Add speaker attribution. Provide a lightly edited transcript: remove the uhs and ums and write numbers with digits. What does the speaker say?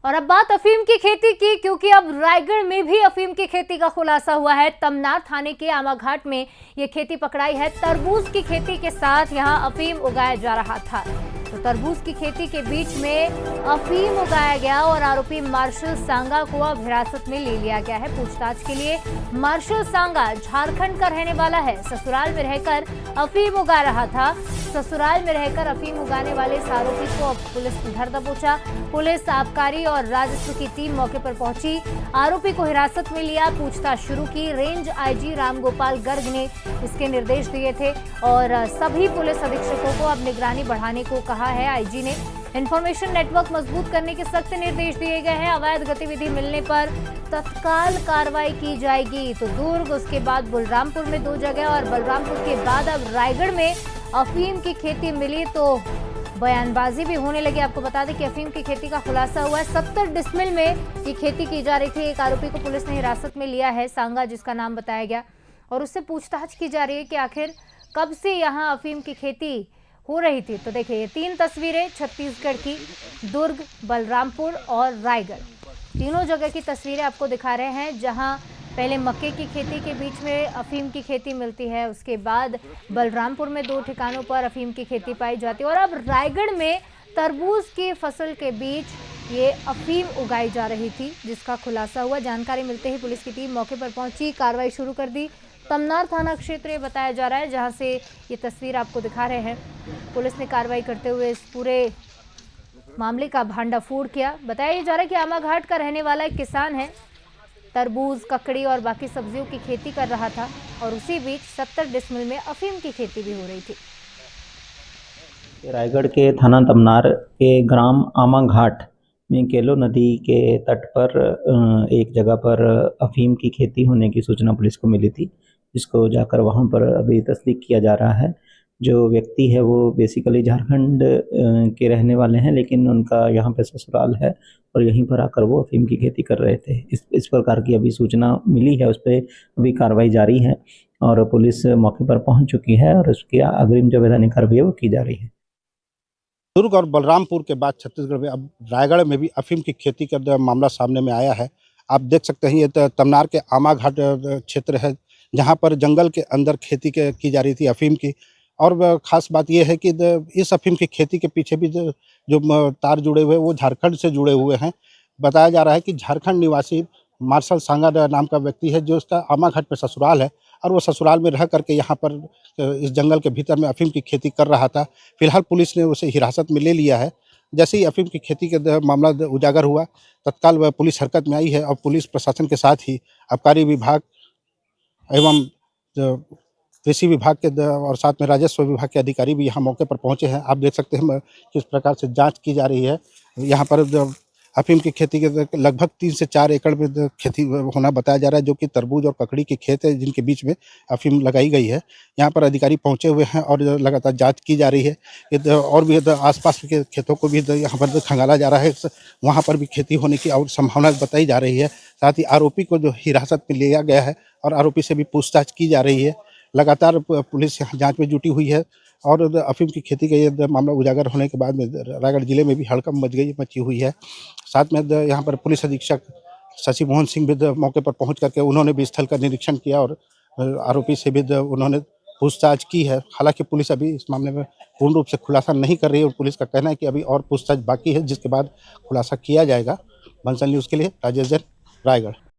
Speaker 1: और अब बात अफीम की खेती की, क्योंकि अब रायगढ़ में भी अफीम की खेती का खुलासा हुआ है। तमनार थाने के आमाघाट में ये खेती पकड़ाई है। तरबूज की खेती के साथ यहां अफीम उगाया जा रहा था। तो तरबूज की खेती के बीच में अफीम उगाया गया और आरोपी मार्शल सांगा को अब हिरासत में ले लिया गया है पूछताछ के लिए। मार्शल सांगा झारखंड का रहने वाला है। ससुराल में रहकर अफीम उगा रहा था। ससुराल में रहकर अफीम उगाने वाले इस आरोपी को अब पुलिस ने घर दबोचा। पुलिस, आबकारी और राजस्व की टीम मौके पर पहुंची। आरोपी को हिरासत में लिया, पूछताछ शुरू की। रेंज आईजी रामगोपाल गर्ग ने इसके निर्देश दिए थे और सभी पुलिस अधीक्षकों को अब निगरानी बढ़ाने को कहा है। आईजी ने इंफॉर्मेशन नेटवर्क मजबूत करने के सख्त निर्देश दिए गए हैं। अवैध गतिविधि मिलने पर तत्काल कार्रवाई की जाएगी। तो दुर्ग, उसके बाद बलरामपुर में 2 जगह और बलरामपुर के बाद अब रायगढ़ में अफीम की खेती मिली तो बयानबाजी भी होने लगी। आपको बता दें कि अफीम की खेती का खुलासा हुआ है। 70 डिसमिल में ये खेती की जा रही थी। एक आरोपी को पुलिस ने हिरासत में लिया है, सांगा जिसका नाम बताया गया, और उससे पूछताछ की जा रही है कि आखिर कब से यहाँ अफीम की खेती हो रही थी। तो देखिए, ये 3 तस्वीरें छत्तीसगढ़ की, दुर्ग, बलरामपुर और रायगढ़, तीनों जगह की तस्वीरें आपको दिखा रहे हैं, जहां पहले मक्के की खेती के बीच में अफीम की खेती मिलती है। उसके बाद बलरामपुर में 2 ठिकानों पर अफीम की खेती पाई जाती है और अब रायगढ़ में तरबूज की फसल के बीच ये अफीम उगाई जा रही थी, जिसका खुलासा हुआ। जानकारी मिलते ही पुलिस की टीम मौके पर पहुंची, कार्रवाई शुरू कर दी। तमनार थाना क्षेत्र बताया जा रहा है, जहां से ये तस्वीर आपको दिखा रहे हैं। पुलिस ने कार्रवाई करते हुए इस पूरे मामले का भांडाफोड़ किया। बताया जा रहा है कि आमाघाट का रहने वाला एक किसान है। तरबूज, ककड़ी और बाकी सब्जियों की खेती कर रहा था और उसी बीच 70 डिसमिल में अफीम की खेती भी हो रही थी।
Speaker 2: रायगढ़ के थाना तमनार के ग्राम आमाघाट में केलो नदी के तट पर एक जगह पर अफीम की खेती होने की सूचना पुलिस को मिली थी, जिसको जाकर वहां पर अभी तस्दीक किया जा रहा है। जो व्यक्ति है वो बेसिकली झारखंड के रहने वाले हैं, लेकिन उनका यहाँ पे ससुराल है और यहीं पर आकर वो अफीम की खेती कर रहे थे। इस प्रकार की अभी सूचना मिली है, उस पर अभी कार्रवाई जारी है और पुलिस मौके पर पहुंच चुकी है और उसकी अग्रिम जो वैधानिक कार्रवाई है वो की जा रही है।
Speaker 3: दुर्ग और बलरामपुर के बाद छत्तीसगढ़ में अब रायगढ़ में भी अफीम की खेती का मामला सामने में आया है। आप देख सकते हैं, ये तमनार के आमाघाट क्षेत्र है, जहां पर जंगल के अंदर खेती की जा रही थी अफीम की। और ख़ास बात यह है कि इस अफीम की खेती के पीछे भी जो तार जुड़े हुए हैं वो झारखंड से जुड़े हुए हैं। बताया जा रहा है कि झारखंड निवासी मार्शल सांगा नाम का व्यक्ति है, जो उसका आमाघाट पे ससुराल है और वो ससुराल में रह करके यहाँ पर इस जंगल के भीतर में अफीम की खेती कर रहा था। फिलहाल पुलिस ने उसे हिरासत में ले लिया है। जैसे ही अफीम की खेती का मामला उजागर हुआ, तत्काल वह पुलिस हरकत में आई है और पुलिस प्रशासन के साथ ही आबकारी विभाग एवं कृषि विभाग के और साथ में राजस्व विभाग के अधिकारी भी यहाँ मौके पर पहुँचे हैं। आप देख सकते हैं किस प्रकार से जाँच की जा रही है। यहाँ पर अफीम की खेती के लगभग 3 से 4 एकड़ में खेती होना बताया जा रहा है, जो कि तरबूज और ककड़ी की खेत है, जिनके बीच में अफीम लगाई गई है। यहाँ पर अधिकारी पहुँचे हुए हैं और लगातार जांच की जा रही है। और भी आसपास के खेतों को भी यहाँ पर खंगाला जा रहा है, वहाँ पर भी खेती होने की और संभावना बताई जा रही है। साथ ही आरोपी को जो हिरासत में लिया गया है और आरोपी से भी पूछताछ की जा रही है। लगातार पुलिस यहाँ जाँच में जुटी हुई है और अफीम की खेती का ये मामला उजागर होने के बाद में रायगढ़ जिले में भी हड़कंप मची हुई है। साथ में यहाँ पर पुलिस अधीक्षक शशि मोहन सिंह भी मौके पर पहुंच करके उन्होंने भी स्थल का निरीक्षण किया और आरोपी से भी उन्होंने पूछताछ की है। हालांकि पुलिस अभी इस मामले में पूर्ण रूप से खुलासा नहीं कर रही है और पुलिस का कहना है कि अभी और पूछताछ बाकी है, जिसके बाद खुलासा किया जाएगा। बंसल न्यूज़ के लिए राजेश जैन, रायगढ़।